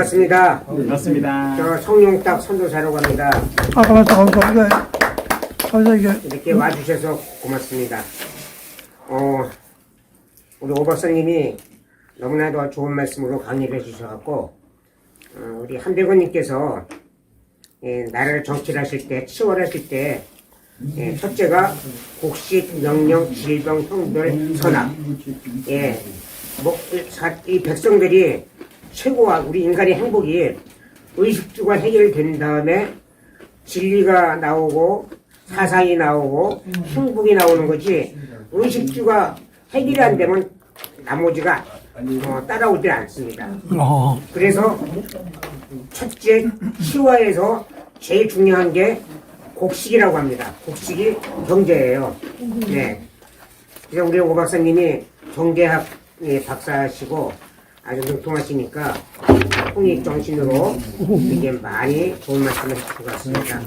반갑습니다. 반갑습니다. 저 성룡딱 선도사라고 합니다. 감사합니다. 이렇게 와주셔서 고맙습니다. 우리 오 박사님이 너무나도 좋은 말씀으로 강의를 해주셔갖고, 우리 한백원님께서 나라를 정치를 하실 때, 치월하실 때, 첫째가 곡식, 명령, 질병, 형별, 선악. 이 백성들이 최고와 우리 인간의 행복이 의식주가 해결된 다음에 진리가 나오고 사상이 나오고 행복이 나오는 거지, 의식주가 해결이 안 되면 나머지가 따라오질 않습니다. 그래서 첫째 치화에서 제일 중요한 게 곡식이라고 합니다. 곡식이 경제예요. 네. 그래서 우리 오 박사님이 경제학 박사시고 아주 능통하시니까 홍익 정신으로 이게 많이 좋은 말씀을 해주신 것 같습니다.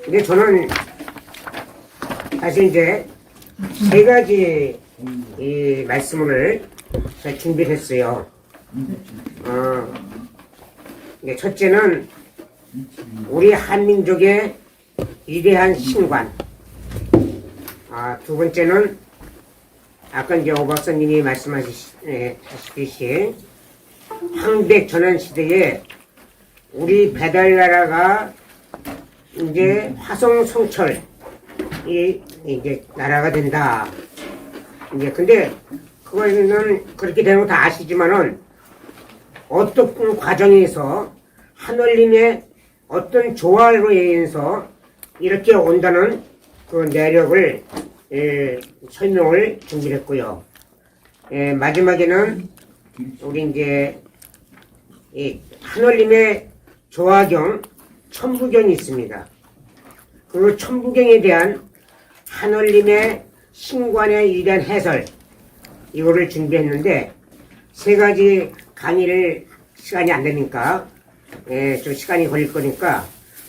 근데 저는 사실 이제 세 가지 이 말씀을 준비를 했어요. 첫째는 우리 한민족의 위대한 신관. 두 번째는 아까 이제 오 박사님이 말씀하셨듯이 황백 전환 시대에 우리 배달나라가 이제 화성성철 이제 나라가 된다. 이제 근데 그거는 그렇게 되는 거 다 아시지만은 어떤 과정에서 하늘님의 어떤 조화로 인해서 이렇게 온다는 그 내력을 설명을 준비했고요. 마지막에는 우리 이제 하늘님의 조화경 천부경이 있습니다. 그 천부경에 대한 하늘님의 신관에 위대한 해설, 이거를 준비했는데 세 가지 강의를 시간이 안 되니까 좀 시간이 걸릴 거니까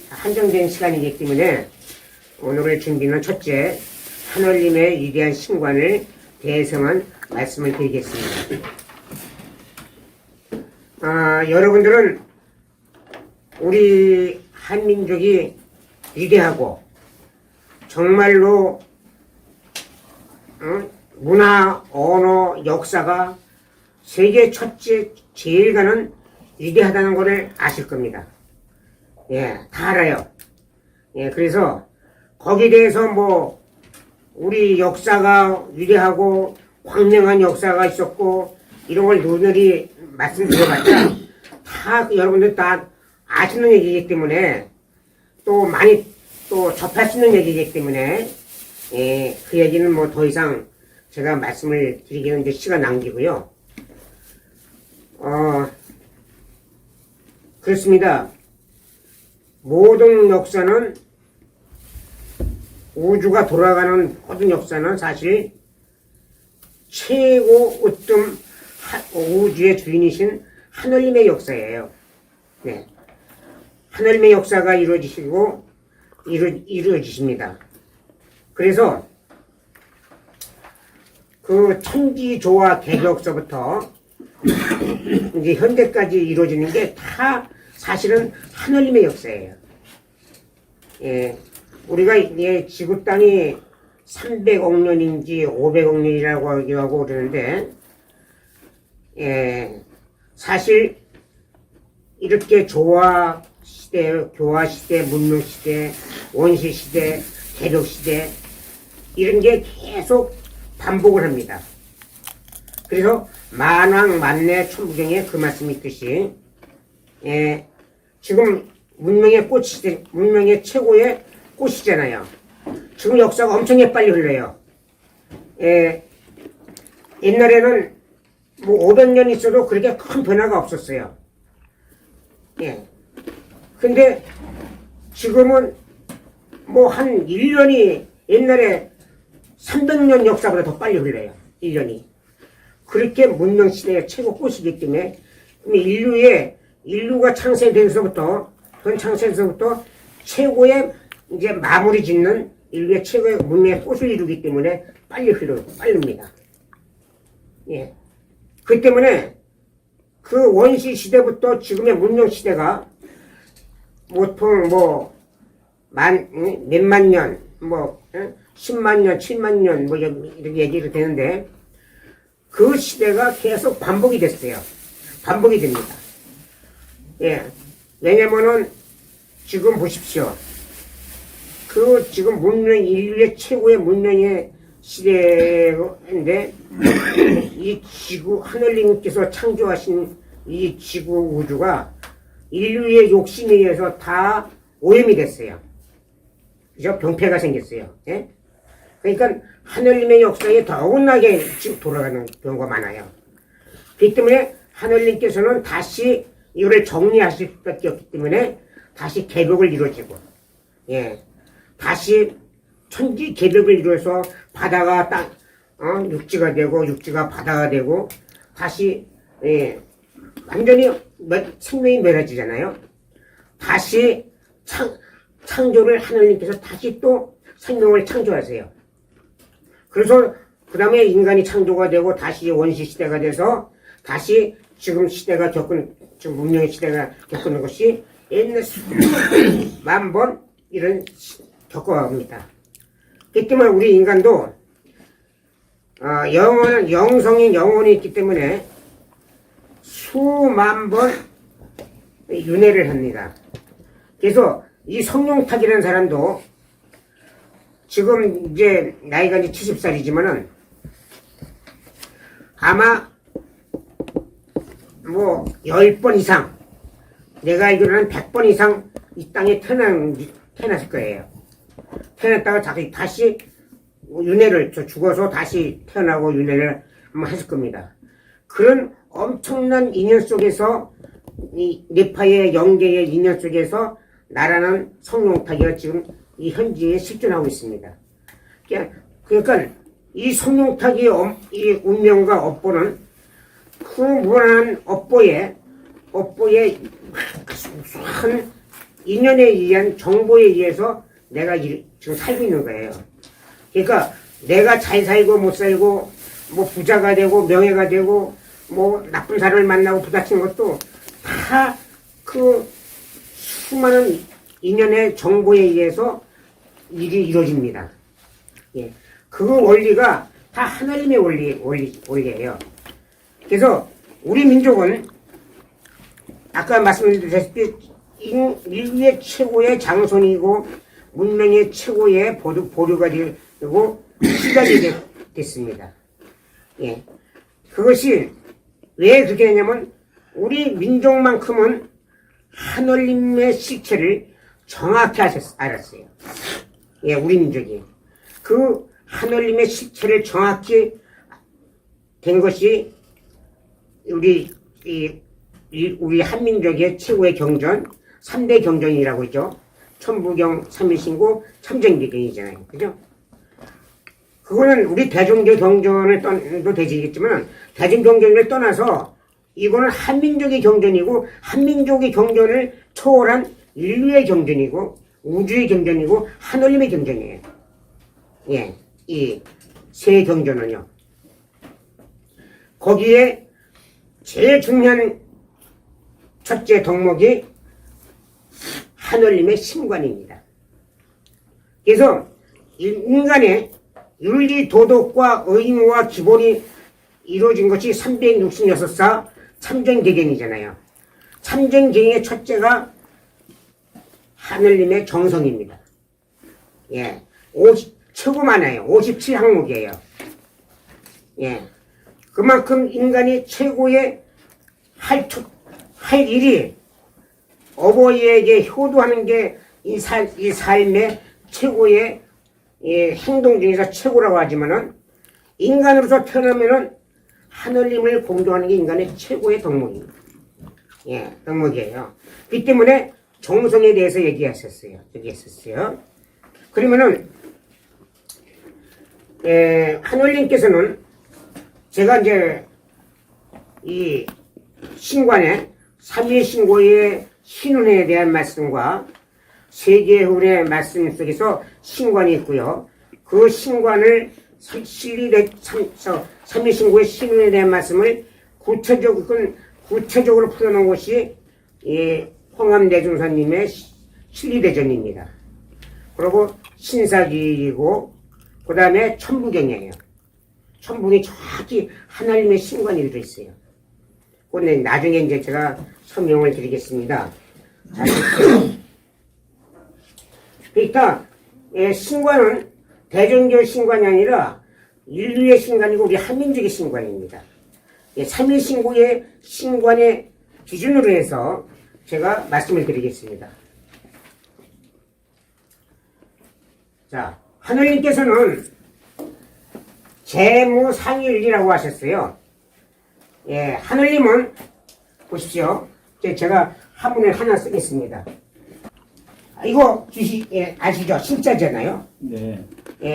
한정된 시간이기 때문에 오늘의 준비는 첫째 하늘님의 위대한 신관을 대해서만 말씀을 드리겠습니다. 여러분들은 우리 한민족이 위대하고 정말로 문화, 언어, 역사가 세계 첫째 제일 가는 위대하다는 것을 아실 겁니다. 다 알아요. 그래서 거기에 대해서 뭐 우리 역사가 위대하고 광명한 역사가 있었고 이런 걸 누누이 말씀드려봤자 다 여러분들 다 아시는 얘기이기 때문에 또 많이 또 접할 수 있는 얘기이기 때문에 그 얘기는 뭐 더 이상 제가 말씀을 드리기는 이제 시간 낭비고요. 그렇습니다. 모든 역사는 우주가 돌아가는 모든 역사는 사실 최고 으뜸 우주의 주인이신 하늘님의 역사예요. 하늘님의 역사가 이루어지십니다. 그래서 그 천지조화 개벽서부터 이제 현대까지 이루어지는 게 다 사실은 하늘님의 역사예요. 우리가 지구 땅이 300억 년인지 500억 년이라고 하고 그러는데, 사실 이렇게 조화 시대, 교화 시대, 문명 시대, 원시 시대, 개벽 시대 이런 게 계속 반복을 합니다. 그래서 만왕 만내 천부경에 그 말씀이 있듯이 지금 문명의 최고의 꽃이잖아요. 지금 역사가 엄청 빨리 흘러요. 옛날에는 뭐 500년 있어도 그렇게 큰 변화가 없었어요. 근데 지금은 뭐 한 1년이 옛날에 300년 역사보다 더 빨리 흘러요. 1년이. 그렇게 문명시대의 최고 꽃이기 때문에 인류가 창세돼서부터 최고의 이제 마무리 짓는 인류의 최고의 문명의 꽃을 이루기 때문에 빨리 흐릅니다. 그 때문에 그 원시 시대부터 지금의 문명 시대가 보통 몇만 년, 10만 년, 7만 년, 이렇게 얘기를 되는데, 그 시대가 계속 반복이 됐어요. 반복이 됩니다. 예. 왜냐면은, 지금 보십시오. 지금 인류의 최고의 문명의 시대인데, 이 지구, 하늘님께서 창조하신 이 지구 우주가 인류의 욕심에 의해서 다 오염이 됐어요. 그죠? 병폐가 생겼어요. 예? 그러니까 하늘님의 역사에 더욱나게 지금 돌아가는 경우가 많아요. 그렇기 때문에 하늘님께서는 다시 이거를 정리하실 수밖에 없기 때문에 다시 개벽을 이루어지고, 예, 다시 천지 개벽을 이루어서 바다가 육지가 되고 육지가 바다가 되고 다시 완전히 생명이 멸해지잖아요. 다시 창조를 하나님께서 다시 또 생명을 창조하세요. 그래서 그 다음에 인간이 창조가 되고 다시 원시 시대가 돼서 다시 지금 시대가 지금 문명의 시대가 겪는 것이 옛날 수만 번 이런 겪어갑니다. 그렇기 때문에 우리 인간도 영성인 영혼이 있기 때문에 수만 번 윤회를 합니다. 그래서 이 성룡탁이라는 사람도 지금 이제 나이가 이제 70살이지만은 아마 10번 이상, 내가 알기로는 100번 이상 이 땅에 태어났을 거예요. 태어났다가 다시 윤회를, 죽어서 다시 태어나고 윤회를 한번 했을 겁니다. 그런 엄청난 인연 속에서, 이 네파의 영계의 인연 속에서 나라는 성룡탁이가 지금 이 현지에 실존하고 있습니다. 그러니까 이 성룡탁의 이 운명과 업보는 그 무한한 업보의 수한 인연에 의한 정보에 의해서 내가 지금 살고 있는 거예요. 그러니까 내가 잘 살고 못 살고 부자가 되고 명예가 되고 나쁜 사람을 만나고 부닥치는 것도 다 그 수많은 인연의 정보에 의해서 일이 이루어집니다. 예. 그 원리가 다 하나님의 원리예요. 그래서 우리 민족은 아까 말씀드렸다시피 인류의 최고의 장손이고 문명의 최고의 보류가 되고 시작이 됐습니다. 예. 그것이 왜 그렇게 되냐면 우리 민족만큼은 하늘님의 실체를 정확히 알았어요. 예, 우리 민족이. 그 하늘님의 실체를 정확히 된 것이 우리 한민족의 최고의 경전, 3대 경전이라고 있죠. 천부경, 삼일신고, 참전기경이잖아요. 그죠? 그거는 우리 대종교 경전도 되지겠지만, 대종경전을 떠나서, 이거는 한민족의 경전이고, 한민족의 경전을 초월한 인류의 경전이고, 우주의 경전이고, 하늘님의 경전이에요. 예, 이 세 경전은요. 거기에 제일 중요한 첫째 덕목이 하늘님의 신관입니다. 그래서 인간의 윤리, 도덕과 의무와 기본이 이루어진 것이 366사 참전계경이잖아요. 참전계경의 첫째가 하늘님의 정성입니다. 예, 최고 많아요. 57항목이에요. 예, 그만큼 인간이 최고의 할 일이 어버이에게 효도하는 게 이 삶의 최고의 행동 중에서 최고라고 하지만은 인간으로서 태어나면은 하늘님을 공경하는 게 인간의 최고의 덕목입니다. 예, 덕목이에요. 그 때문에 정성에 대해서 얘기했었어요. 그러면은 하늘님께서는 제가 이제 이 신관의 삼위신고의 신운에 대한 말씀과 세계훈의 말씀 속에서 신관이 있고요. 그 신관을 삼위신고의 신운에 대한 말씀을 구체적으로 풀어놓은 것이 홍암대중사님의 실리대전입니다. 그리고 신사기이고 그 다음에 천부경이에요. 천부경이 정확히 하나님의 신관이 들어있어요. 그런데 나중에 이제 제가 설명을 드리겠습니다. 자, 그러니까 신관은 대종교 신관이 아니라 인류의 신관이고 우리 한민족의 신관입니다. 3.1신고의 신관의 기준으로 해서 제가 말씀을 드리겠습니다. 자, 하느님께서는 재무상일이라고 하셨어요. 하느님은 보십시오. 제가 한문을 하나 쓰겠습니다. 이거 아시죠? 신자잖아요. 네.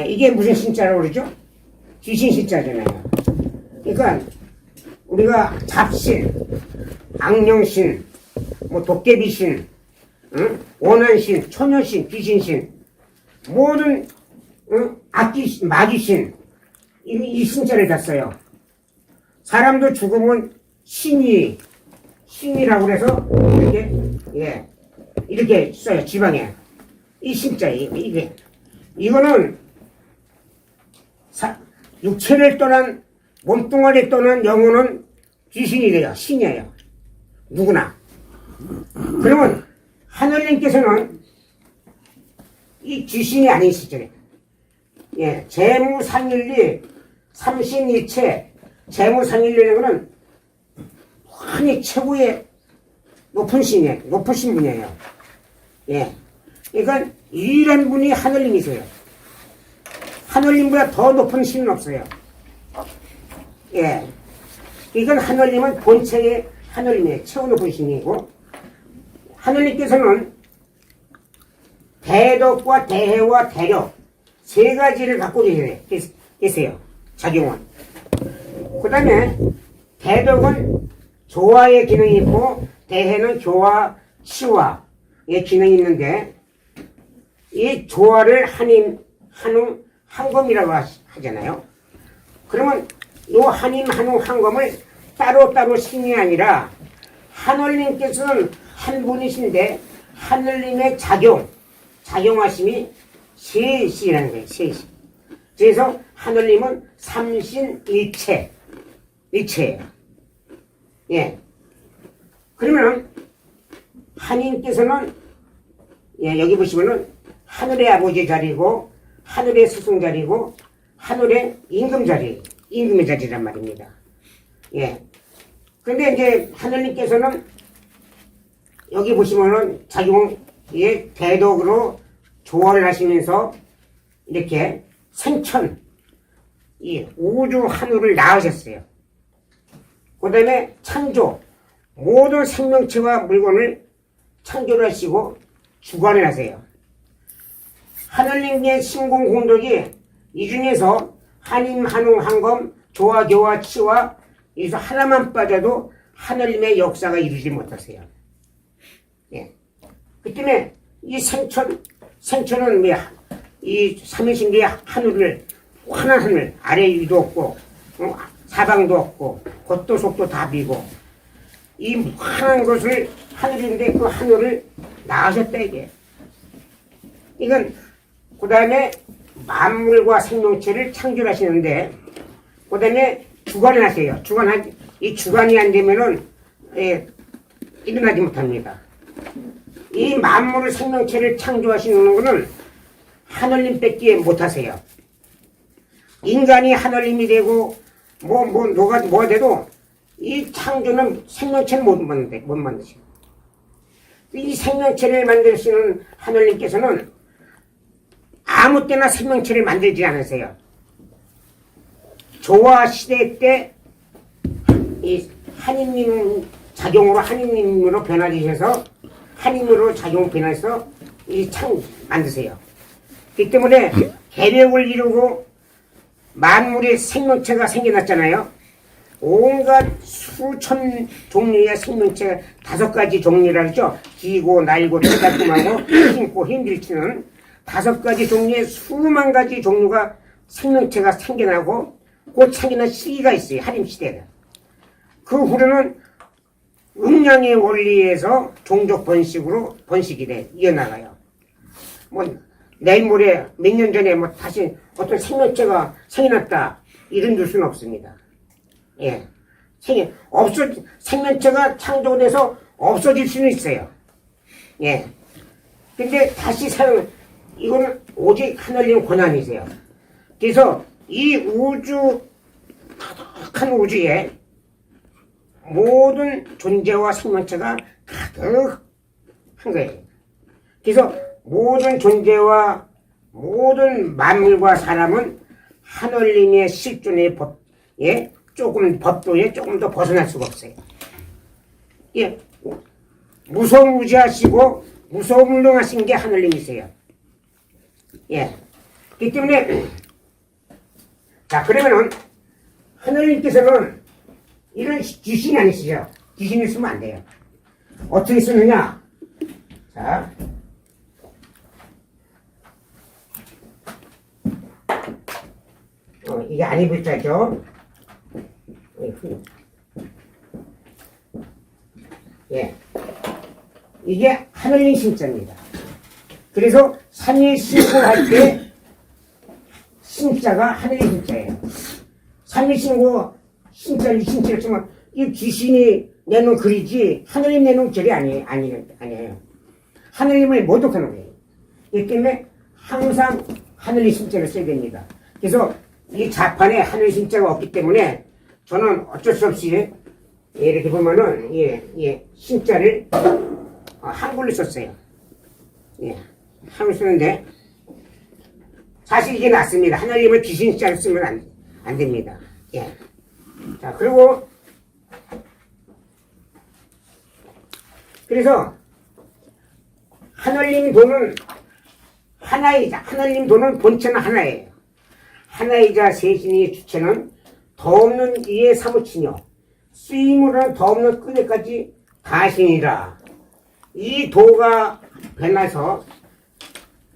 이게 무슨 신자라고 그러죠? 귀신 신자잖아요. 그러니까 우리가 잡신, 악령신, 도깨비신, 원한신, 초녀신, 귀신신, 모든 악귀신, 마귀신 이 신자를 다 써요. 사람도 죽으면 신이라고 해서 이렇게 써요. 지방에 이 신자 이거는 육체를 떠난 몸뚱아리를 떠난 영혼은 귀신이 돼요. 신이에요. 누구나. 그러면 하늘님께서는 이 귀신이 아니시죠. 재무상일리 삼신이체 재무상일리라는 것은 환히 최고의 높은 신이에요. 높으신 분이에요. 그러니까 유일한 분이 하늘님이세요. 하늘님보다 더 높은 신은 없어요. 이건 하늘님은 본체의 하늘님이에요. 최고 높은 신이고, 하늘님께서는 대덕과 대해와 대력 세 가지를 갖고 계세요. 작용은. 그 다음에 대덕은 조화의 기능이 있고 대해는 교화, 치화의 기능이 있는데 이 조화를 한임, 한웅, 한검이라고 하잖아요. 그러면 이 한임, 한웅, 한검을 따로따로 신이 아니라 하늘님께서는 한 분이신데 하늘님의 작용하심이 셋이라는 거예요. 셋이. 그래서 하늘님은 삼신일체예요. 그러면 하나님께서는 여기 보시면은 하늘의 아버지 자리고 하늘의 스승 자리고 하늘의 임금의 자리란 말입니다. 그런데 이제 하늘님께서는 여기 보시면은 대덕으로 조화를 하시면서 이렇게 생천, 이 우주 하늘을 낳으셨어요. 그 다음에 창조, 모든 생명체와 물건을 창조를 하시고 주관을 하세요. 하늘님의 신공 공덕이 이 중에서 한임, 한웅, 한검, 조화, 교화, 치화 여기서 하나만 빠져도 하늘님의 역사가 이루지 못하세요. 그 때문에 이 생천은 이 삼위신계의 하늘을 환한 하늘, 아래 위도 없고 사방도 없고 겉도 속도 다 비고 이 환한 것을 하늘인데 그 하늘을 낳으셨다 이게. 이건 그 다음에 만물과 생명체를 창조하시는데 그 다음에 주관을 하세요. 이 주관이 안 되면은 일어나지 못합니다. 이 만물의 생명체를 창조하시는 것은 하늘님밖에 못하세요. 인간이 하늘님이 되고 뭐가 돼도 이 창조는 생명체를 못 만드시고 이 생명체를 만드시는 하늘님께서는 아무 때나 생명체를 만들지 않으세요. 조화 시대 때 이 하느님 작용으로 하느님으로 변화되셔서 하느님으로 작용 변해서 이 창 만드세요. 그렇기 때문에 계력을 이루고 만물의 생명체가 생겨났잖아요. 온갖 수천 종류의 생명체 5가지 종류라 그러죠. 기고 날고 깨달음하고 힘고 힘들치는 5가지 종류의 수만 가지 종류가 생명체가 생겨나고 그 생겨난 시기가 있어요. 하림 시대는 그 후로는 음양의 원리에서 종족 번식으로 번식이 돼 이어나가요. 뭐 내일 모레 몇 년 전에 뭐 다시 어떤 생명체가 생겨났다 이런 줄 수는 없습니다. 예, 생명체가 창조돼서 없어질 수는 있어요. 예, 근데 다시 이거는 오직 하늘님 권한이세요. 그래서 이 큰 우주에 모든 존재와 생명체가 가득한 거예요. 그래서 모든 존재와 모든 만물과 사람은 하늘님의 실존의 법에 법도에 조금 더 벗어날 수가 없어요. 예, 무소무지하시고 무소불능하신 게 하늘님이세요. 예, 그렇기 때문에 자 그러면은 하늘님께서는 이런 귀신이 아니시죠? 귀신을 쓰면 안 돼요. 어떻게 쓰느냐? 자, 이게 아니 불자죠? 예, 이게 하늘님 신자입니다. 그래서 삼일신고할 때 신자가 하늘님 신자예요. 삼일신고 신자를 쓰면 이 귀신이 내놓은 글이지 하늘님 내놓은 글이 아니에요. 하늘님을 모독하는 거예요. 이 때문에 항상 하늘님 신자를 써야 됩니다. 그래서 이 자판에 하늘 신자가 없기 때문에 저는 어쩔 수 없이 이렇게 보면은 신자를 한글로 썼어요. 예, 한글로 쓰는데 사실 이게 낫습니다. 하늘님을 귀신 신자를 쓰면 안 됩니다. 예. 자, 그리고 그래서 하늘님 돈은 하나이자 하늘님 돈은 본체는 하나예요. 하나이자 세신의 주체는 더 없는 이에 사무치며 쓰임으로는 더 없는 끈에까지 다신이라. 이 도가 변해서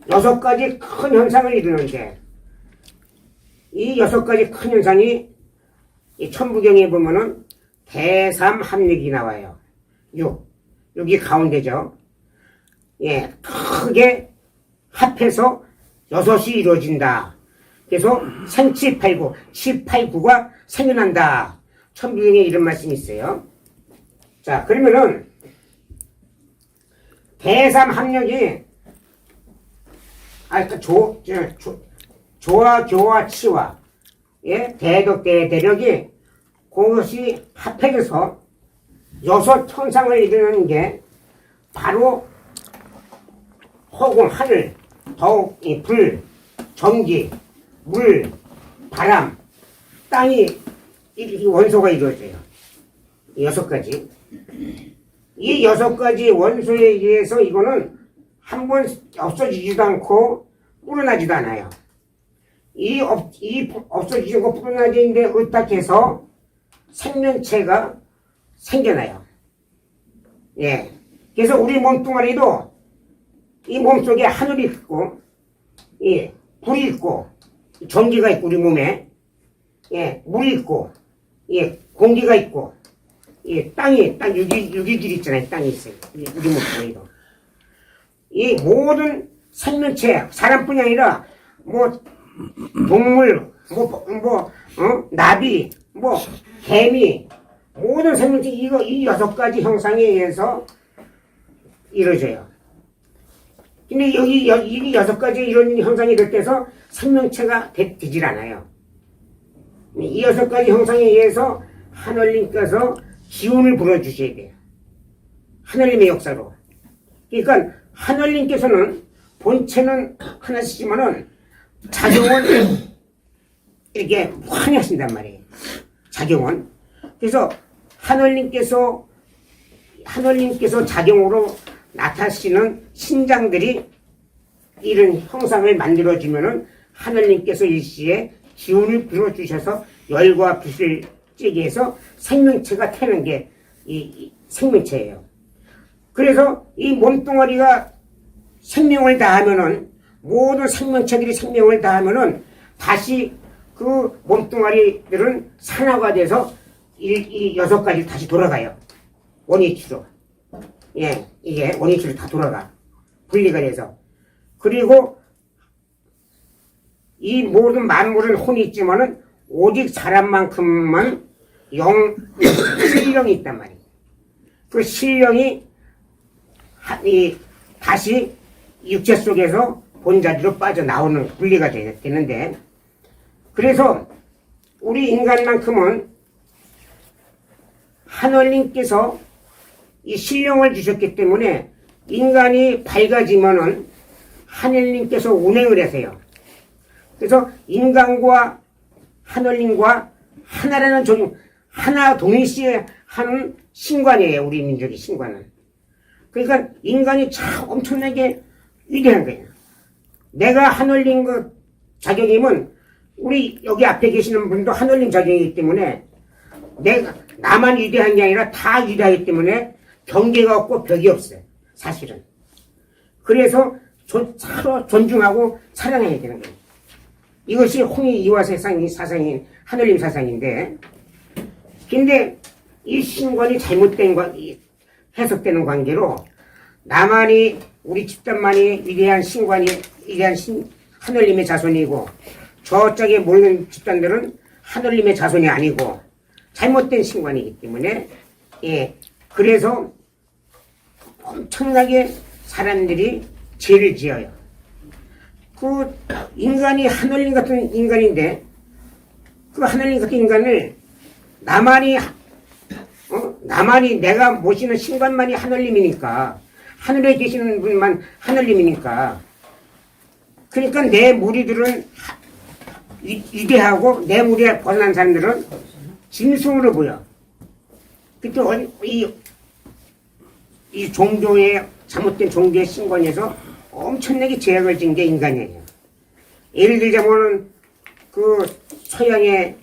6가지 큰 현상을 이루는데 이 6가지 큰 현상이 이 천부경에 보면은 대삼합력이 나와요. 6이 가운데죠. 예, 크게 합해서 6이 이루어진다. 그래서 생칠팔구, 789가 생겨난다. 천부경에 이런 말씀이 있어요. 자, 그러면은 대삼합력이 조와 교와 치와 예, 대덕대 대력이 그것이 합해져서 6 현상을 이루는 게 바로 허공, 하늘, 더욱 불, 전기, 물, 바람, 땅이 이 원소가 이루어져요. 6가지. 이 6가지 원소에 의해서 이거는 한 번 없어지지도 않고 불어나지도 않아요. 이 없어지고 불어나지는데 의탁해서 생명체가 생겨나요. 예. 그래서 우리 몸뚱아리도 이 몸속에 하늘이 있고, 예, 불이 있고, 전기가 있고, 우리 몸에, 예, 물이 있고, 예, 공기가 있고, 예, 땅, 유기질 있잖아요. 땅이 있어요. 우리 몸뚱아리도. 이 모든 생명체, 사람뿐이 아니라, 동물, 나비, 개미, 모든 생명체, 이 6가지 형상에 의해서 이루어져요. 근데 이 6가지 이런 형상이 될 때서 생명체가 되질 않아요. 이 6가지 형상에 의해서 하늘님께서 기운을 불어주셔야 돼요. 하늘님의 역사로. 그러니까 하늘님께서는 본체는 하나시지만은 작용은 이렇게 많이 하신단 말이에요. 작용은. 그래서 하늘님께서 작용으로 나타나시는 신장들이 이런 형상을 만들어주면은 하늘님께서 일시에 기운을 불어주셔서 열과 빛을 쬐게 해서 생명체가 태는 게 이 생명체예요. 그래서 이 몸뚱아리가 생명을 다하면은 모든 생명체들이 생명을 다하면은 다시 그 몸뚱아리들은 산화가 돼서 이 6가지 다시 돌아가요. 원위치로. 예, 이게 원위치로 다 돌아가. 분리가 돼서. 그리고 이 모든 만물은 혼이 있지만은 오직 사람만큼만 실령이 있단 말이에요. 그 실령이 다시 육체 속에서 본자리로 빠져나오는 분리가 되는데, 그래서 우리 인간만큼은 하늘님께서 이 신령을 주셨기 때문에 인간이 밝아지면은 하늘님께서 운행을 하세요. 그래서 인간과 하늘님과 하나라는 하나 동일시에 하는 신관이에요. 우리 민족의 신관은. 그러니까 인간이 참 엄청나게 위대한 거예요. 내가 하늘님 그 자격이면 우리 여기 앞에 계시는 분도 하늘님 자격이기 때문에 나만 위대한 게 아니라 다 위대하기 때문에 경계가 없고 벽이 없어요. 사실은. 그래서 서로 존중하고 사랑해야 되는 거예요. 이것이 홍의 이화 사상인 하늘님 사상인데, 근데 이 신관이 잘못된 해석되는 관계로 나만이 우리 집단만이 위대한 신관이 위대한 하늘님의 자손이고 저쪽에 모이는 집단들은 하늘님의 자손이 아니고 잘못된 신관이기 때문에 그래서 엄청나게 사람들이 죄를 지어요. 그 인간이 하늘님 같은 인간인데 그 하늘님 같은 인간을 나만이 내가 모시는 신관만이 하늘님이니까 하늘에 계시는 분만 하늘님이니까 그러니까 내 무리들은 위대하고 내 무리에 벗어난 사람들은 짐승으로 보여. 그때 이 종교의 잘못된 종교의 신관에서 엄청나게 제약을 진 게 인간이에요. 예를 들자면은 그 서양의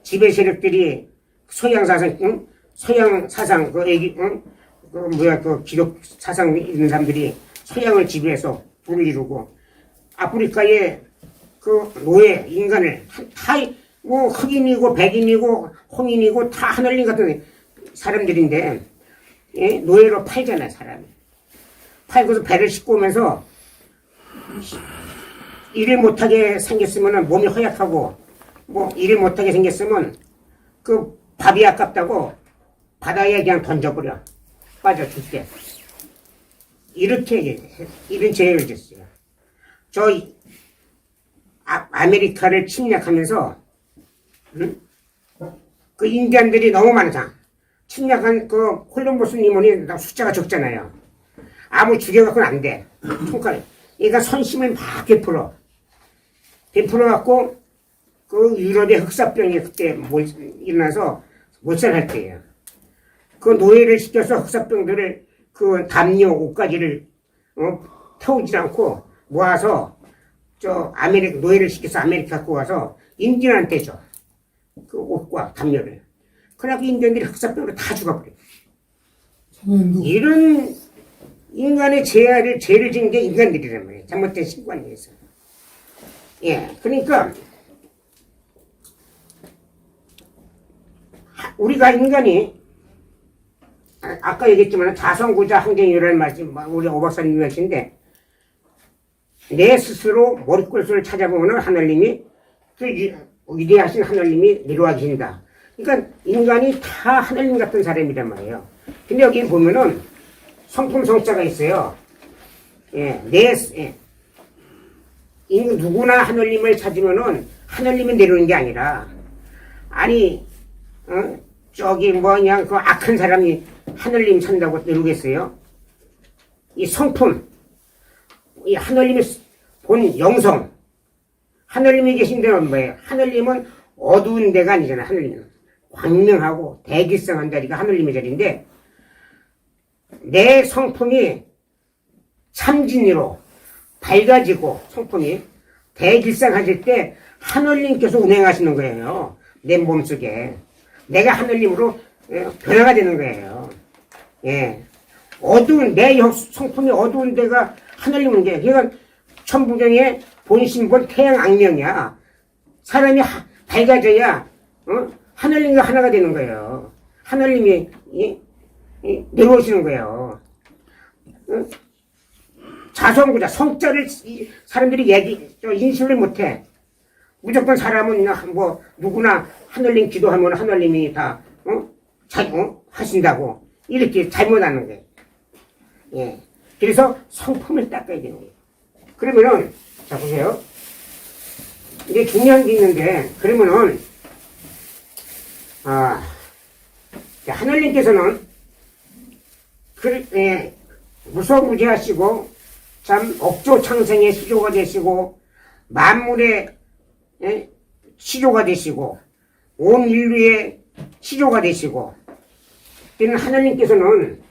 지배 세력들이 서양 사상 그 기독 사상 있는 사람들이 서양을 지배해서 불을 이루고 아프리카의 그 노예 인간을 뭐 흑인이고 백인이고 홍인이고 다 하늘님 같은 사람들인데 노예로 팔잖아요. 사람이 팔고서 배를 싣고 오면서 일을 못하게 생겼으면 몸이 허약하고 뭐 일을 못하게 생겼으면 그 밥이 아깝다고 바다에 그냥 던져버려. 빠져 죽게. 이렇게 이런 죄를 졌어요. 아메리카를 침략하면서 그 인디안들이 너무 많다. 침략한 그 콜럼버스님은 숫자가 적잖아요. 아무 죽여갖고는 안 돼. 총칼. 얘가 선심을 막 베풀어갖고 그 유럽의 흑사병이 그때 일어나서 몰살할 때예요. 그 노예를 시켜서 흑사병들을 그 담요 옷가지를 태우지 않고 모아서 노예를 시켜서 아메리카 갖고 와서 인디언한테 줘. 그 옷과 담요를. 그러나 그 인디언들이 흑사병으로 다 죽어버려. 이런 인간의 죄를 진 게 인간들이란 말이에요. 잘못된 신관에 의해서. 그러니까 우리가 인간이 아까 얘기했지만 자성구자 항쟁이라는 말씀 우리 오 박사님이 하신데 내 스스로 머리꼴수를 찾아보면 하늘님이 그 위대하신 하늘님이 내려와 계신다. 그러니까 인간이 다 하늘님 같은 사람이란 말이에요. 근데 여기 보면은 성품 성자가 있어요. 누구나 하늘님을 찾으면은 하늘님이 내려오는 게 아니라 그냥 그 악한 사람이 하늘님 찾는다고 내려오겠어요? 이 성품, 이 하늘님의 본 영성, 하늘님이 계신 데는 뭐예요? 하늘님은 어두운 데가 아니잖아. 하늘님은 광명하고 대길성한 자리가 하늘님의 자리인데 내 성품이 참진리로 밝아지고 성품이 대길상하실 때 하늘님께서 운행하시는 거예요. 내 몸속에. 내가 하늘님으로 변화가 되는 거예요. 어두운, 내 성품이 어두운 데가 하늘님인 게, 그러니까 천부경의 본심본 태양 악명이야. 사람이 밝아져야, 하늘 하늘님과 하나가 되는 거예요. 하늘님이 내려오시는 거예요. 자성구자, 성자를 사람들이 인식을 못해. 무조건 사람은 뭐 누구나 하늘님 기도하면 하늘님이 다 하신다고 이렇게 잘못하는 거예요. 예. 그래서 성품을 닦아야 되는 거예요. 그러면은 자 보세요. 이게 중요한 게 있는데 그러면은 하늘님께서는 무소부지하시고 참 억조 창생의 시조가 되시고 만물의 시조가 되시고 온 인류의 시조가 되시고 그는 하나님께서는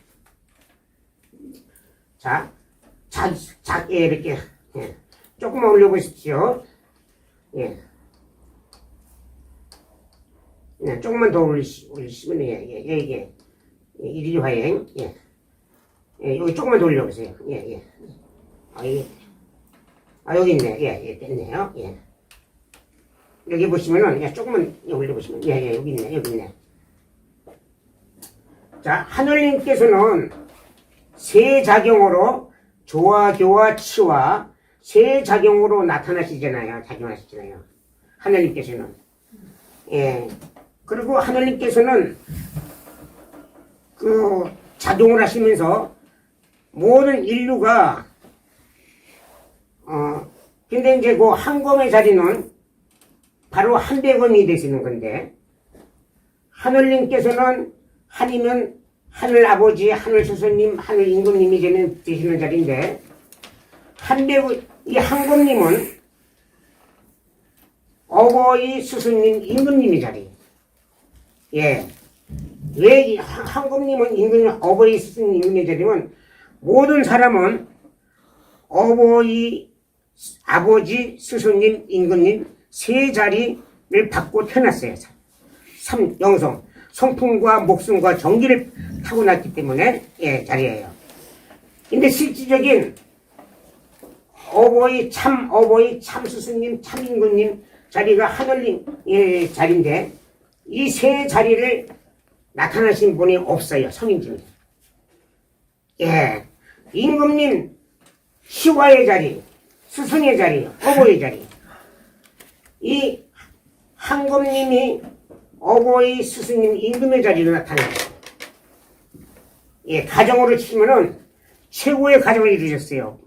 이렇게 조금만 올려보십시오. 조금만 더 올리시면 이게 일일화행 여기 조금만 더 올려보세요. 여기 있네. 됐네요. 여기 보시면은, 조금만 올려보시면, 여기 있네. 자, 하늘님께서는 세 자경으로 조와, 교와, 치와 세 자경으로 나타나시잖아요. 작용하시잖아요. 하늘님께서는. 그리고 하늘님께서는 작용을 하시면서 모든 인류가 근데 이제 그 한검의 자리는 바로 한백원이 되시는 건데 하늘님께서는 한이면 하늘 아버지, 하늘 스승님, 하늘 임금님이 되시는 자리인데 이 한검님은 어버이 스승님, 임금님이 자리. 왜 이 한검님은 임금님, 어버이 스승님, 임금님이 자리면 모든 사람은 어버이, 아버지, 스승님, 임금님 세 자리를 받고 태어났어요. 영성, 성품과 목숨과 정기를 타고났기 때문에 자리예요. 근데 실질적인 어버이, 참 스승님, 참 임금님 자리가 하늘님 자리인데 이 세 자리를 나타나신 분이 없어요. 성인 중에. 임금님 시와의 자리, 스승의 자리, 어버이 자리. 이 한검님이 어버이, 스승님, 임금의 자리로 나타나요. 가정으로 치면은 최고의 가정을 이루셨어요.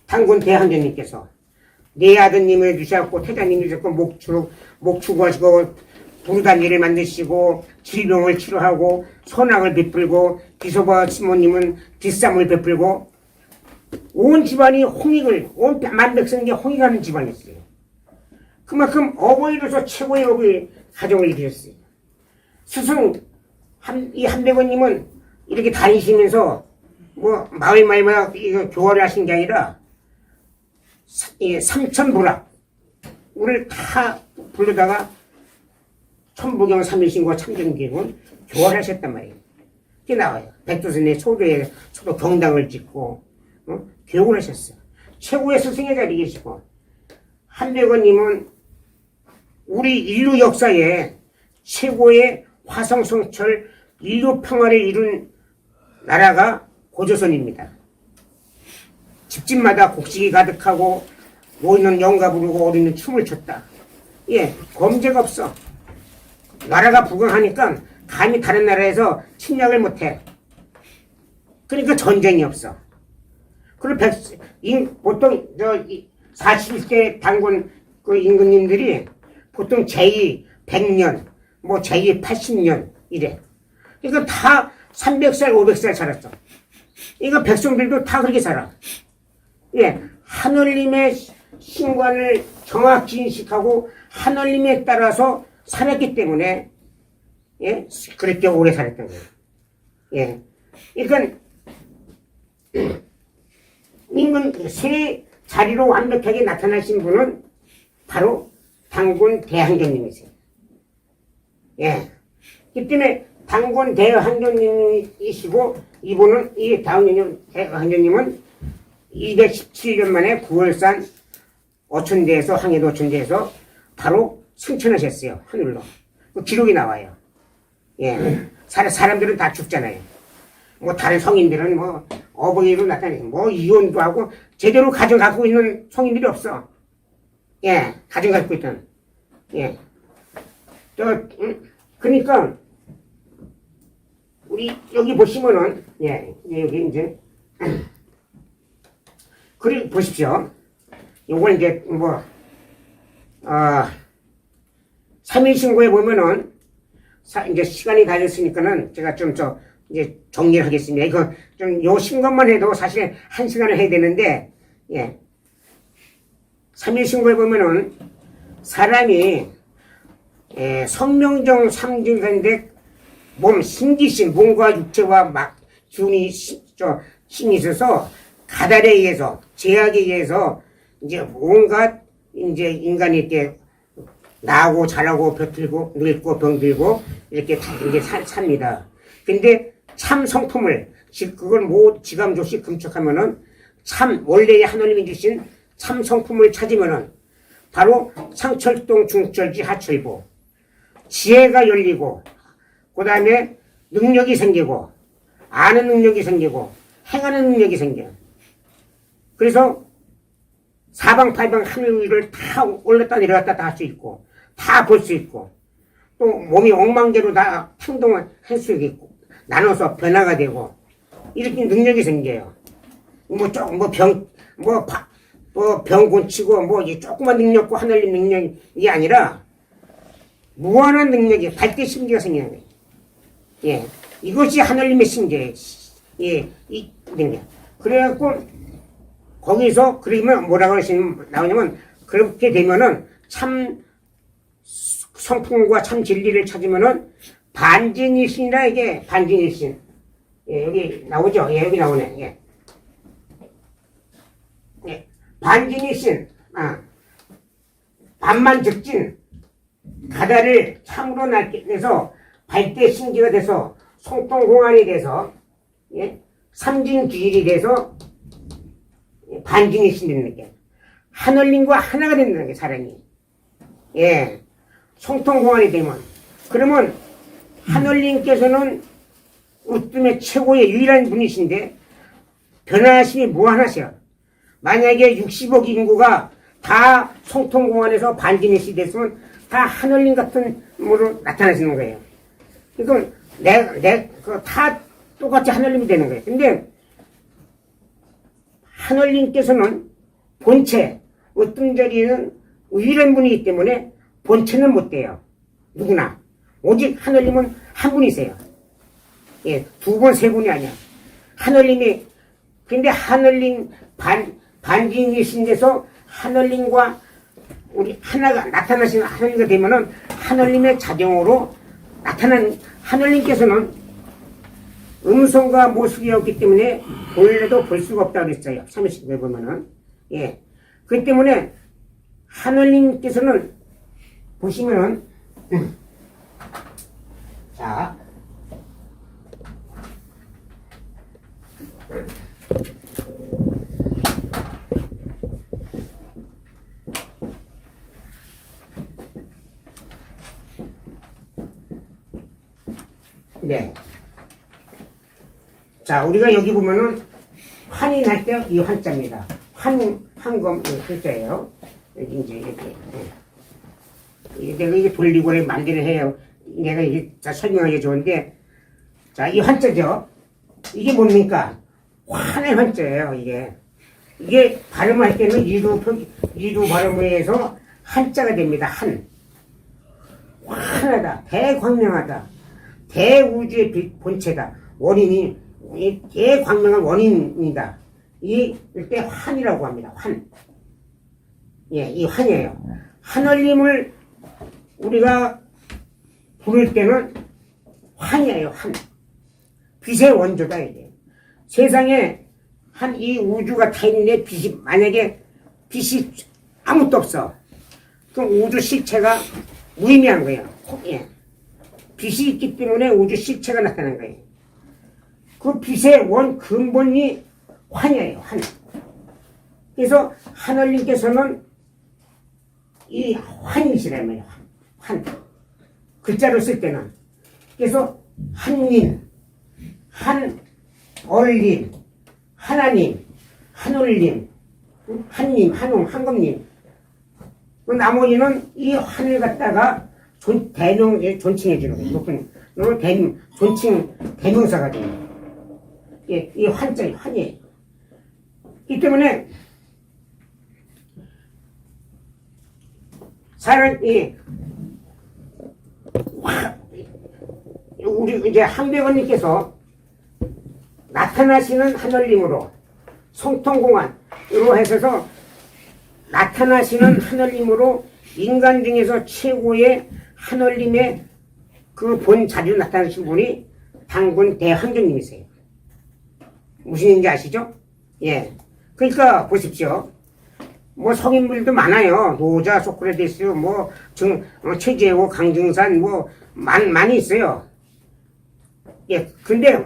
단군 대항전님께서 네 아드님을 주셨고 태자님을 주셨고 목축하시고 부르다니를 만드시고 질병을 치료하고 선악을 베풀고 기소바 시모님은 뒷삼을 베풀고 온 집안이 온 만백성이 홍익하는 집안이었어요. 그만큼 어버이로서 최고의 어버이 가정을 이루셨어요. 스승 이 한백원님은 이렇게 다니시면서 마을마다 이거 교화를 하신 게 아니라 삼천부락을 다 부르다가 천부경 삼일신과 참전기군 교화를 하셨단 말이에요. 이게 나와요. 백두산의 초도 경당을 짓고 교육을 하셨어요. 최고의 스승의 자리에 계시고 한백원님은 우리 인류 역사에 최고의 화성성철 인류 평화를 이룬 나라가 고조선입니다. 집집마다 곡식이 가득하고 모이는 영가 부르고 어리는 춤을 췄다. 범죄가 없어. 나라가 부강하니까 감히 다른 나라에서 침략을 못해. 그러니까 전쟁이 없어. 그리고 보통 41세 단군 임금님들이 보통 제2 100년, 제2 80년 이래. 그러니까 다 300살, 500살 살았어. 이거 백성들도 다 그렇게 살아. 하늘님의 신관을 정확히 인식하고 하늘님에 따라서 살았기 때문에 그렇게 오래 살았던 거예요. 그러니까 임금 세 자리로 완벽하게 나타나신 분은 바로 단군 대항전님이세요. 그 때문에 단군 대항전님이시고 이분은 이 대항전님은 217년 만에 9월산 어촌대에서 항해도 어촌대에서 바로 승천하셨어요. 하늘로. 그 기록이 나와요. 예. 사람들은 다 죽잖아요. 뭐 다른 성인들은 뭐 어버이로 나타내고 뭐 이혼도 하고 제대로 가정 갖고 있는 성인들이 없어. 예. 가정 갖고 있던. 예. 그러니까 우리 여기 보시면은 예. 여기 이제 그리 보십시오. 요걸 이제 뭐 3일 신고에 보면은 이제 시간이 다 됐으니까는 제가 좀 이제 정리를 하겠습니다. 이거 좀 요 신고만 해도 사실 1시간을 해야 되는데, 예. 3일 신고에 보면은 사람이, 성명정 삼진인데 몸, 신기신, 몸과 육체와 막 기운이, 힘이 있어서 가달에 의해서, 제약에 의해서 이제 온갖 이제 인간이 이렇게 나고 자라고 벼틀고 늙고 병들고 이렇게 다 이제 삽니다. 근데 참 성품을 그걸 뭐 지감조시 금척하면은 참 원래의 하나님이 주신 참 성품을 찾으면은 바로 상철동 중철지 하철보 지혜가 열리고 그 다음에 능력이 생기고 아는 능력이 생기고 행하는 능력이 생겨요. 그래서 사방팔방 하늘 위를 다 올랐다 내려갔다 다 할 수 있고 다 볼 수 있고 또 몸이 엉망대로 다 행동을 할 수 있고 나눠서 변화가 되고 이렇게 능력이 생겨요. 병 고치고 뭐 조그만 능력고 하늘님 능력이 아니라 무한한 능력이 발대 신기가 생기는 거예요. 예, 이것이 하늘님의 신기예요. 예, 이 능력. 그래갖고 거기서 그러면 뭐라고 나오냐면 그렇게 되면은 참 성품과 참 진리를 찾으면은 반진일신이라 이게 반진일신. 예, 여기 나오죠? 예, 여기 나오네. 예. 예. 반진일신. 반만적진. 가다를 참으로 낡게 돼서 발대신기가 돼서 송통공안이 돼서 예? 삼진귀일이 돼서 반진일신 되는 게 하늘님과 하나가 된다는 게 사람이. 예. 송통공안이 되면 그러면 하늘님께서는 우뜸의 최고의 유일한 분이신데 변화하심이 무한하셔. 만약에 60억 인구가 다 송통공안에서 반진일시 됐으면 다 하늘님 같은 으로 나타나시는 거예요. 그러니까 다 똑같이 하늘님이 되는 거예요. 근데 하늘님께서는 본체, 어떤 자리에는 유일한 분이기 때문에 본체는 못 돼요. 누구나. 오직 하늘님은 한 분이세요. 예, 두 분, 세 분이 아니야. 하늘님이, 근데 하늘님 반진이신 데서 하늘님과 우리 하나가 나타나시는 하늘님이 되면은 하늘님의 자정으로 나타난 하늘님께서는 음성과 모습이 없기 때문에 본래도 볼 수가 없다고 그랬어요. 30에 보면은. 예. 그렇기 때문에 하늘님께서는 보시면은, 자. 네. 자, 우리가 여기 보면은 환이 날 때 이 환자입니다. 환검 글자예요. 여기 이제 이렇게. 내가 이게 돌리고 만들어 해요. 내가 이게 설명하기 좋은데, 자, 이 환자죠. 이게 뭡니까? 환의 환자예요, 이게. 이게 발음할 때는 이두 발음에 의해서 한자가 됩니다. 환하다, 대광명하다, 대우주의 본체다. 원인이, 대광명한 원인이다. 이때 환이라고 합니다. 환. 예, 이 환이에요. 하늘님을 우리가 부를 때는 환이에요, 환. 빛의 원조다, 이게. 세상에 이 우주가 다 있는데 만약에 빛이 아무것도 없어. 그럼 우주 실체가 무의미한 거예요. 예. 빛이 있기 때문에 우주 실체가 나타난 거예요. 그 빛의 근본이 환이에요, 환. 그래서 하늘님께서는 이 환이시라는 거예요, 환. 한 글자로 쓸 때는. 그래서 한님, 한얼림, 하나님, 한올림, 한님, 한웅, 한금님. 그 나머지는 이 한을 갖다가 존칭해 주는 거예요. 높은, 존칭, 대명사가 돼요. 예, 이 환자의 환이에요. 이 때문에, 사람이, 우리 이제 한백원님께서 나타나시는 하늘님으로 성통공안으로 해서 나타나시는 하늘님으로 인간 중에서 최고의 하늘님의 그 본 자리로 나타나신 분이 당군 대황전님이세요. 무슨 얘기인지 아시죠? 예. 그러니까 보십시오. 뭐 성인물도 많아요. 노자, 소크라테스, 뭐 최재호, 강증산, 뭐 많이 있어요. 예. 근데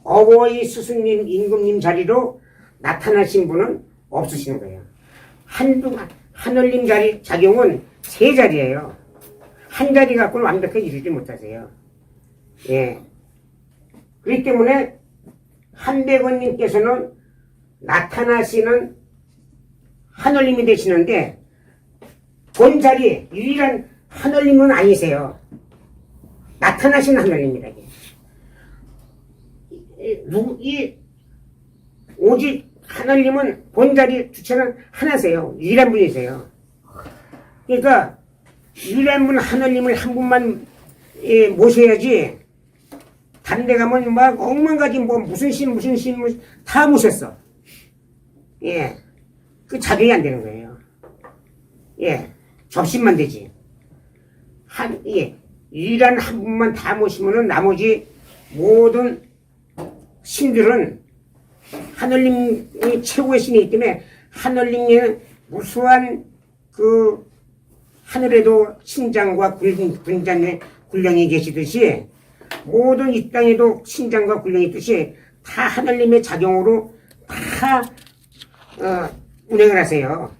어버이 스승님, 임금님 자리로 나타나신 분은 없으시는 거예요. 하늘님 자리 작용은 세 자리예요. 한 자리 갖고는 완벽하게 이루지 못하세요. 예. 그렇기 때문에 한백원님께서는 나타나시는 하늘님이 되시는데 본 자리 유일한 하늘님은 아니세요. 나타나신 하늘님이라고. 오직 하늘님은 본 자리 주체는 하나세요. 유일한 분이세요. 그러니까 유일한 분 하늘님을 한 분만 모셔야지. 다른 데 가면 막 억만가지 뭐 무슨 신 다 모셨어. 예. 그 작용이 안 되는 거예요. 예. 접신만 되지. 유일한 한 분만 다 모시면은 나머지 모든 신들은 하늘님이 최고의 신이기 때문에 하늘님의 무수한 그 하늘에도 신장과 군장의 군령이 계시듯이 모든 이 땅에도 신장과 군령이 있듯이 다 하늘님의 작용으로 다 운행을 하세요.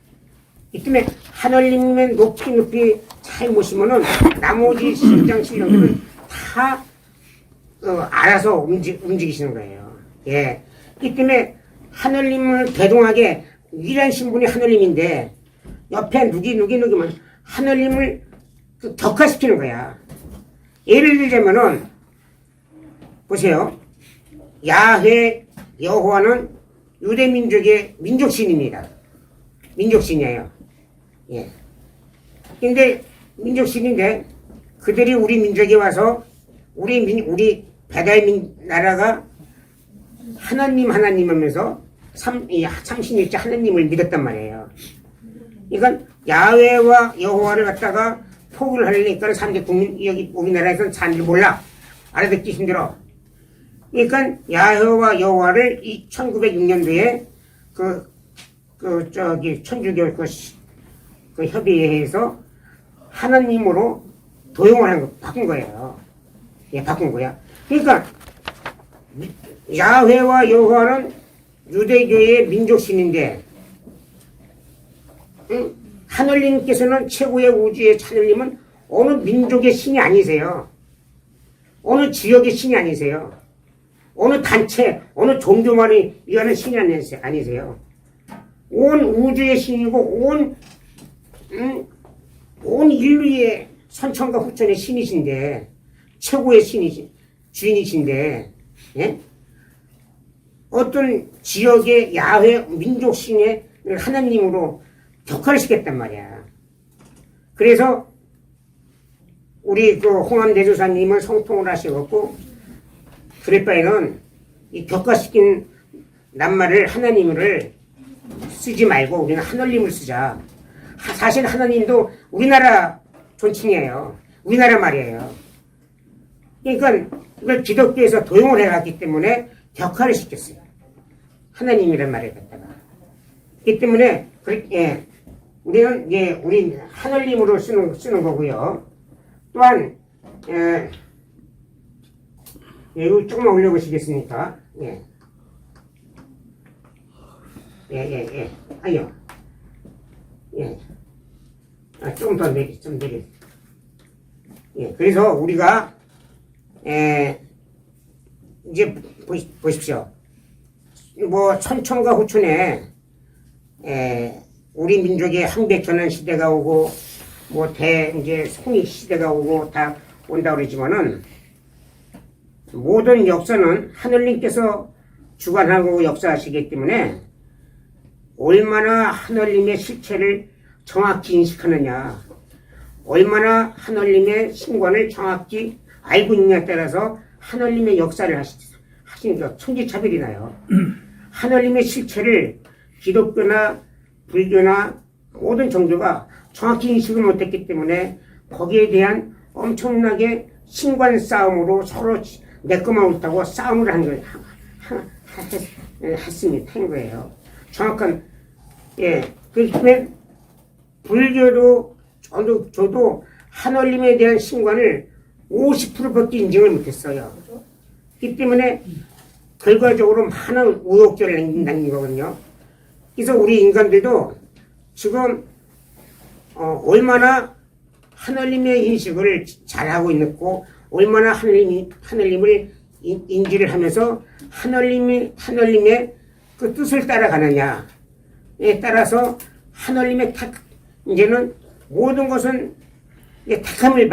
이 때문에 하늘님의 높이 잘 모시면은 나머지 신장 신령들은 다 알아서 움직이시는 거예요. 예. 이 때문에 하늘님을 대동하게 유일한 신분이 하늘님인데 옆에 누기면 하늘님을 격화시키는 거야. 예를 들자면은 보세요. 야훼 여호와는 유대 민족의 민족신입니다. 민족신이에요. 예. 근데 민족신인데 그들이 우리 민족에 와서 우리 배다의 나라가 하나님 하면서 삼신일체 하나님을 믿었단 말이에요. 이건 야훼와 여호와를 갖다가 포기를 하려니까 사람들이 여기 우리나라에서는 사람들이 몰라. 알아듣기 힘들어. 그러니까 야훼와 여호와를 1906년도에 천주교 그 협의회에서 하나님으로 도용을 바꾼 거예요. 예, 바꾼 거야. 그러니까 야훼와 여호와는 유대교의 민족신인데 하늘님께서는 최고의 우주의 하늘님은 어느 민족의 신이 아니세요. 어느 지역의 신이 아니세요. 어느 단체, 어느 종교만이 위하는 신이 아니세요. 온 우주의 신이고 온 인류의 선천과 후천의 신이신데 최고의 주인이신데 예? 어떤 지역의 야훼 민족신의 하나님으로 격화를 시켰단 말이야. 그래서 우리 그 홍암대조사님을 성통을 하셔갖고 그럴 바에는 이 격화시킨 낱말을 하나님을 쓰지 말고 우리는 하늘님을 쓰자. 사실 하나님도 우리나라 존칭이에요. 우리나라 말이에요. 그러니까 이걸 기독교에서 도용을 해갔기 때문에 격화를 시켰어요. 하나님이란 말을 갖다가. 그렇기 때문에 우리는 우리 하늘님으로 쓰는 거고요. 또한 이거 조금만 올려보시겠습니까? 아니요. 좀 더 내리, 좀 내리. 예, 그래서 우리가, 이제 보십시오. 뭐, 천천과 후천에, 우리 민족의 항백전환 시대가 오고, 뭐, 이제 송익 시대가 오고, 다 온다 그러지만은, 모든 역사는 하늘님께서 주관하고 역사하시기 때문에, 얼마나 하늘님의 실체를 정확히 인식하느냐, 얼마나 하늘님의 신관을 정확히 알고 있느냐에 따라서 하늘님의 역사를 하시니까 천지차별이 나요. 하늘님의 실체를 기독교나 불교나 모든 종교가 정확히 인식을 못했기 때문에 거기에 대한 엄청나게 신관 싸움으로 서로 내 것만 옳다고 싸움을 한 거예요. 했습니다. 한 거예요. 정확한, 그렇기 때문에 불교도 저도 하늘님에 대한 신관을 50%밖에 인정을 못했어요. 그렇기 때문에 결과적으로 많은 우욕절을 남긴 거거든요. 그래서 우리 인간들도 지금 얼마나 하늘님의 인식을 잘하고 있고 얼마나 하늘님을 인지를 하면서 하늘님의 그 뜻을 따라가느냐에 따라서 하늘님의 이제는 모든 것은 택함을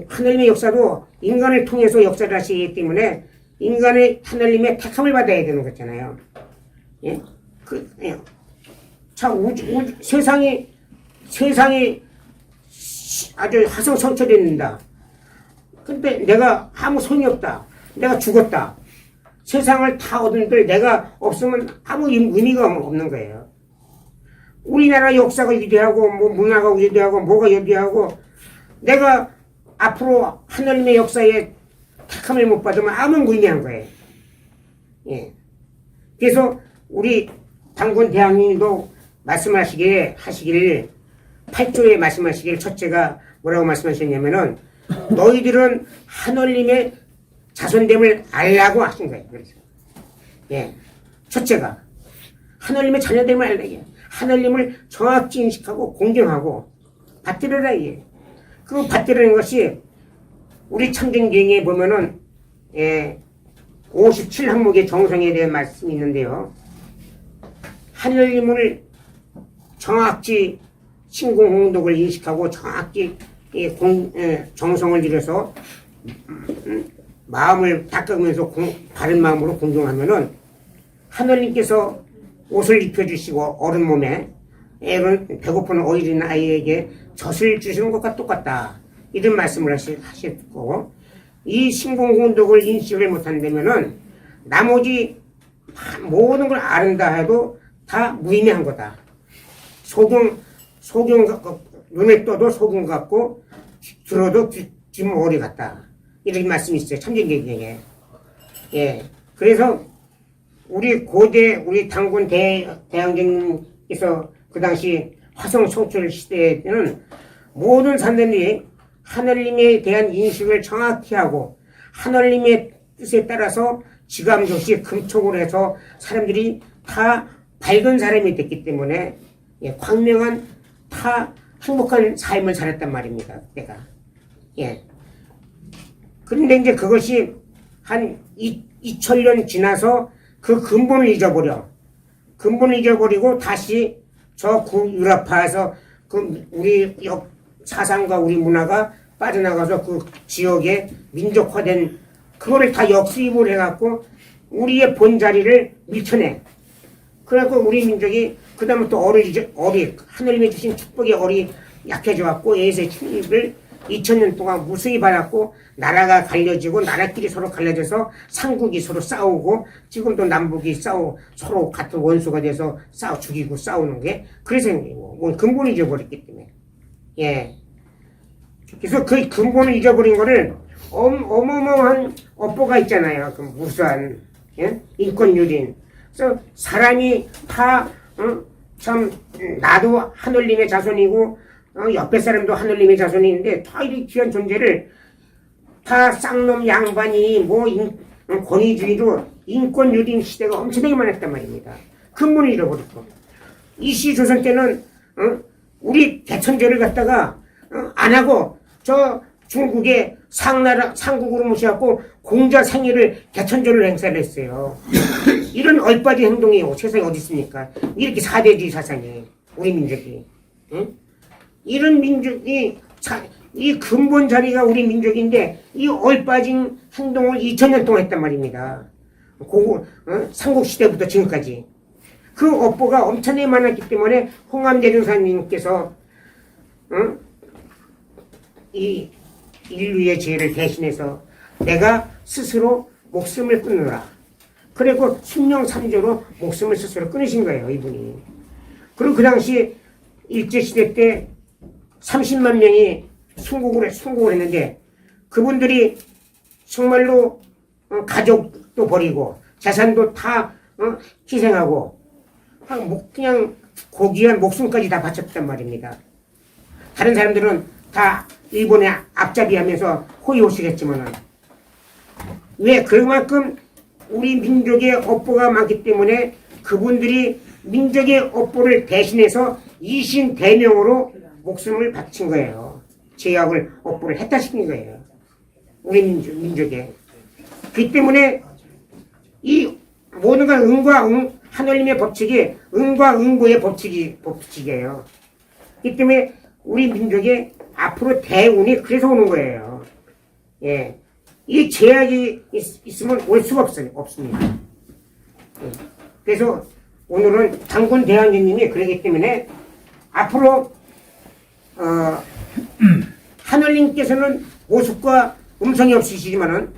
하늘님의 역사도 인간을 통해서 역사를 하시기 때문에 인간의 하늘님의 택함을 받아야 되는 거잖아요. 예? 세상이 아주 화성성철했는다. 근데 내가 아무 소용이 없다. 내가 죽었다. 세상을 다 얻은들 내가 없으면 아무 의미가 없는 거예요. 우리나라 역사가 위대하고, 뭐 문화가 위대하고, 뭐가 위대하고, 내가 앞으로 하나님의 역사에 택함을 못 받으면 아무 의미한 거예요. 예. 그래서 우리 당군 대왕님도 하시길 8조에 말씀하시길 첫째가 뭐라고 말씀하셨냐면은 너희들은 하늘님의 자손됨을 알라고 하신 거예요. 그래서 예, 첫째가 하늘님의 자녀됨을 알라. 하늘님을 정확히 인식하고 공경하고 받들으라. 그 받들으는 것이 우리 참전경에 보면은 57항목의 정성에 대한 말씀이 있는데요. 하늘님을 정확히 신공홍독을 인식하고 정확히 정성을 들여서 마음을 닦으면서 바른 마음으로 공경하면은 하늘님께서 옷을 입혀주시고 어른 몸에 배고픈 어린 아이에게 젖을 주시는 것과 똑같다. 이런 말씀을 하셨고 이 신공홍독을 인식을 못한다면은 나머지 모든 걸 아른다 해도 다 무의미한 거다. 소금 눈에 떠도 소금 같고 들어도 뒷머리 같다. 이런 말씀이 있어요. 참전경에. 예. 그래서 우리 당군 대왕정께서 그 당시 화성 성철 시대에는 모든 사람들이 하늘님에 대한 인식을 정확히 하고 하늘님의 뜻에 따라서 지감조시 금촉을 해서 사람들이 다 밝은 사람이 됐기 때문에 광명한 다 행복한 삶을 살았단 말입니다. 그때가. 예. 그런데 이제 그것이 한 2000년 지나서 그 근본을 잊어버리고 다시 저 유럽파에서 그 우리 사상과 우리 문화가 빠져나가서 그 지역에 민족화된 그거를 다 역수입을 해갖고 우리의 본자리를 밀쳐내. 그래갖고 우리 민족이 그다음부터 하늘님이 주신 축복의 약해져갖고 예수의 침입을 2000년 동안 무수히 받았고 나라가 갈려지고 나라끼리 서로 갈려져서 삼국이 서로 싸우고 지금도 남북이 서로 같은 원수가 돼서 죽이고 싸우는 게 그래서 근본을 잊어버렸기 때문에. 예. 그래서 그 근본을 잊어버린 거를 어마어마한 업보가 있잖아요. 그 무수한 인권유린. 그래서 사람이 다 나도 하늘님의 자손이고 옆에 사람도 하늘님의 자손인데 다 이렇게 귀한 존재를 다 쌍놈 양반이 권위주의로 인권유린 시대가 엄청나게 많았단 말입니다. 근본을 잃어버렸고 이시조선 때는 우리 개천절을 갖다가 안 하고 저 중국의 상국으로 모셔갖고 공자 생일을 개천절을 행사를 했어요. 이런 얼빠진 행동이 세상에 어디 있습니까? 이렇게 사대주의 사상이 우리 민족이, 응? 이런 민족이 이 근본 자리가 우리 민족인데 이 얼빠진 행동을 2000년 동안 했단 말입니다. 삼국시대부터 지금까지. 그 업보가 엄청나게 많았기 때문에 홍암대중사님께서 이 인류의 죄를 대신해서 내가 스스로 목숨을 끊느라. 그리고 신령삼조로 목숨을 스스로 끊으신 거예요, 이분이. 그리고 그 당시 일제시대 때 30만 명이 순국을 했는데 그분들이 정말로 가족도 버리고 재산도 다 희생하고 그냥 고귀한 목숨까지 다 바쳤단 말입니다. 다른 사람들은 다 일본에 앞잡이하면서 호의호식했지만은 왜 그만큼 우리 민족의 업보가 많기 때문에 그분들이 민족의 업보를 대신해서 이신대명으로 목숨을 바친 거예요. 제약을 업보를 했다시킨 거예요. 우리 민족에. 그렇기 때문에 이 모든 건 응과 응, 하늘님의 법칙이 응과 응보의 법칙이에요. 그렇기 때문에 우리 민족의 앞으로 대운이 그래서 오는 거예요. 예. 이 제약이 있으면 올 수가 없습니다. 예. 그래서 오늘은 당군 대왕님이 그러기 때문에 앞으로 하늘님께서는 모습과 음성이 없으시지만은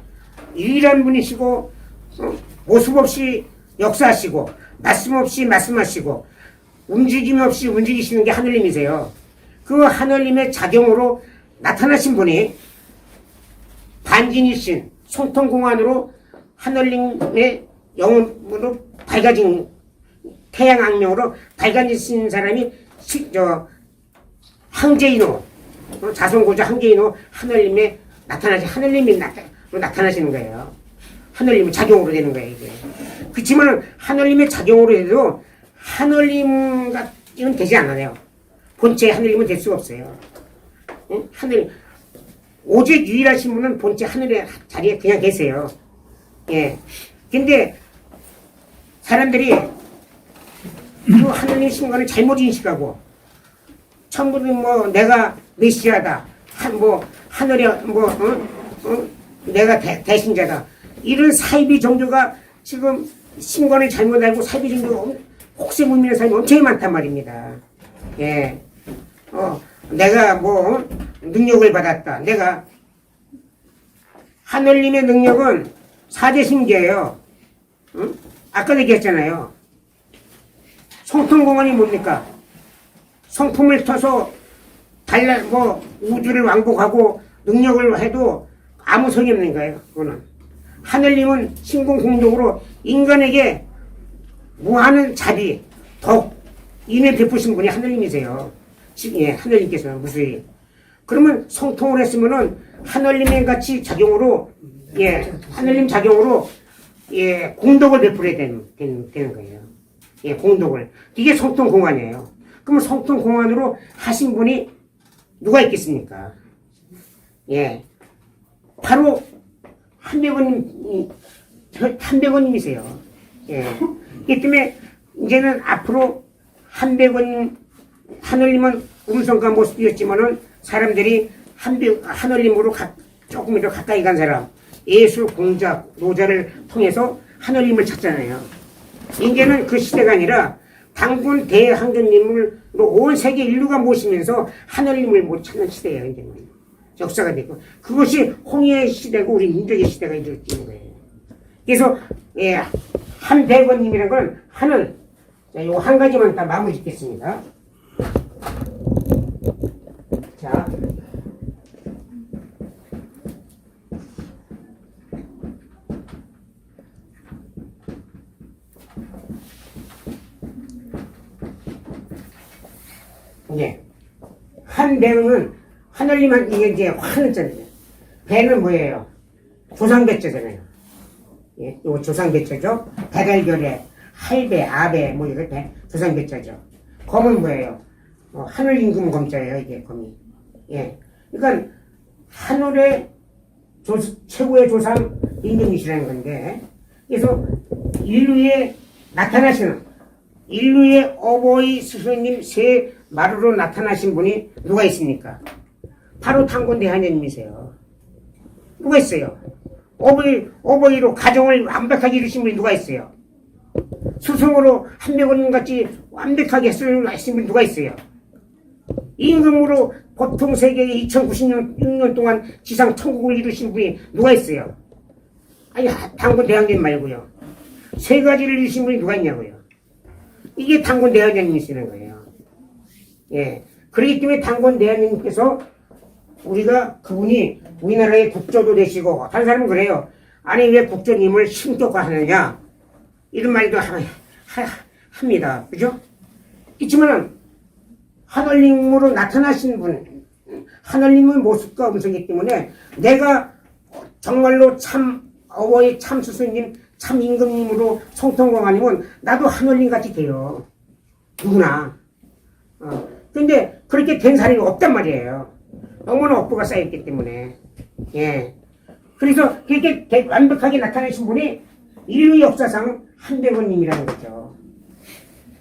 유일한 분이시고 모습 없이 역사하시고 말씀 없이 말씀하시고 움직임 없이 움직이시는 게 하늘님이세요. 그 하늘님의 작용으로 나타나신 분이 반진이신 송통공안으로 하늘님의 영으로 밝아진 태양 악명으로 밝아진 사람이 항제인호 자손고조 항제인호 하늘님의 하늘님이 나타나시는 거예요. 하늘님의 작용으로 되는 거예요, 이게. 그렇지만 하늘님의 작용으로 해도 하늘님 같지는 되지 않아요. 본체 하늘님은 될 수가 없어요. 응? 오직 유일하신 분은 본체 하늘의 자리에 그냥 계세요. 예. 근데 사람들이 그 하늘님 신관을 잘못 인식하고 처음부터 내가 메시아다, 하늘에 내가 대신자다, 이런 사이비 종교가 지금 신관을 잘못 알고 사이비 종교가 혹세무민의 사람이 엄청 많단 말입니다. 예. 내가 능력을 받았다. 내가 하늘님의 능력은 사대신계예요. 응? 아까 얘기했잖아요. 성통공안이 뭡니까? 성품을 터서 우주를 왕복하고 능력을 해도 아무 소용이 없는 거예요. 그거는. 하늘님은 신공공덕으로 인간에게 무한한 자비, 덕, 인을 베푸신 분이 하늘님이세요. 예, 하늘님께서는 무수히. 그러면 성통을 했으면은 하늘님의 같이 작용으로, 예, 하늘님 작용으로, 예, 공덕을 베풀어야 되는 거예요. 예, 공덕을. 이게 성통공안이에요. 그러면 성통공안으로 하신 분이 누가 있겠습니까? 예. 바로 한백원님이세요. 예. 그렇기 때문에 이제는 앞으로 하늘님은 음성과 모습이었지만은 사람들이 하늘님으로 조금 더 가까이 간 사람, 예수, 공자, 노자를 통해서 하늘님을 찾잖아요. 이제는 그 시대가 아니라 당군 대항전님으로 온 세계 인류가 모시면서 하늘님을 못 찾는 시대예요. 이제는 역사가 되고 그것이 홍해의 시대고 우리 민족의 시대가 이루어지는 거예요. 그래서 예, 한백원님이라는 건 하늘. 자, 요 한 가지만 다 마무리 짓겠습니다. 자, 예, 한 배는 하늘님한 이게 이제 화는자잖아요. 배는 뭐예요? 조상배자잖아요. 예, 이거 조상배자죠. 배달결에 할배, 아배, 이거 조상배자죠. 검은 뭐예요? 하늘 임금 검자예요, 이게 검이. 예. 그러니까 하늘의 최고의 조상 임금이시라는 건데, 그래서 인류에 나타나시는 인류의 어버이 스승님 세 마루로 나타나신 분이 누가 있습니까? 바로 탄곤대하느님이세요. 누가 있어요? 어버이로 가정을 완벽하게 이루신 분이 누가 있어요? 스승으로 한백원 같이 완벽하게 하신 분이 누가 있어요? 임금으로 보통 세계에 2096년 동안 지상 천국을 이루신 분이 누가 있어요? 아니, 탄곤대왕님 말고요. 세 가지를 이루신 분이 누가 있냐고요. 이게 탄곤대왕님이시는 거예요. 예. 그렇기 때문에 탄곤대왕님께서 우리가 그분이 우리나라의 국조도 되시고, 다른 사람은 그래요. 아니, 왜 국조님을 신격화하느냐? 이런 말도 합니다. 그죠? 그렇지만, 하늘님으로 나타나신 분, 하늘님의 모습과 음성이기 때문에 내가 정말로 참 어버이 참 스승님, 참 임금님으로 성통공하면 나도 하늘님 같이 돼요. 누구나. 근데 그렇게 된 사람이 없단 말이에요. 너무나 업보가 쌓였기 때문에. 예. 그래서 그렇게 완벽하게 나타내신 분이 인류 역사상 한백원님이라는 거죠.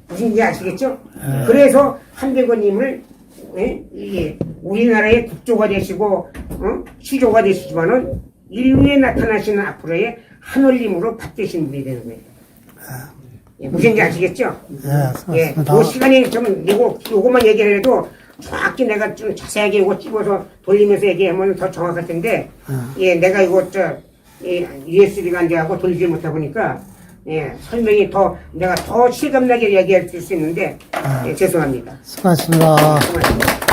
무슨지 아시겠죠? 그래서 한백원님을 이게 우리나라의 국조가 되시고 시조가 되시지만은 인류에 나타나시는 앞으로의 하늘님으로 받으신 분이 되는 거예요. 예, 무슨지 아시겠죠? 예, 그 시간이 좀 요것만 얘기를 해도 정확히 내가 좀 자세하게 이거 찍어서 돌리면서 얘기하면 더 정확할 텐데, 예, 내가 이거 USB가 안 돼가고 돌리지 못하다 보니까, 예, 설명이 내가 더 실감나게 얘기할 수 있는데, 예, 죄송합니다. 수고하셨습니다. 고맙습니다.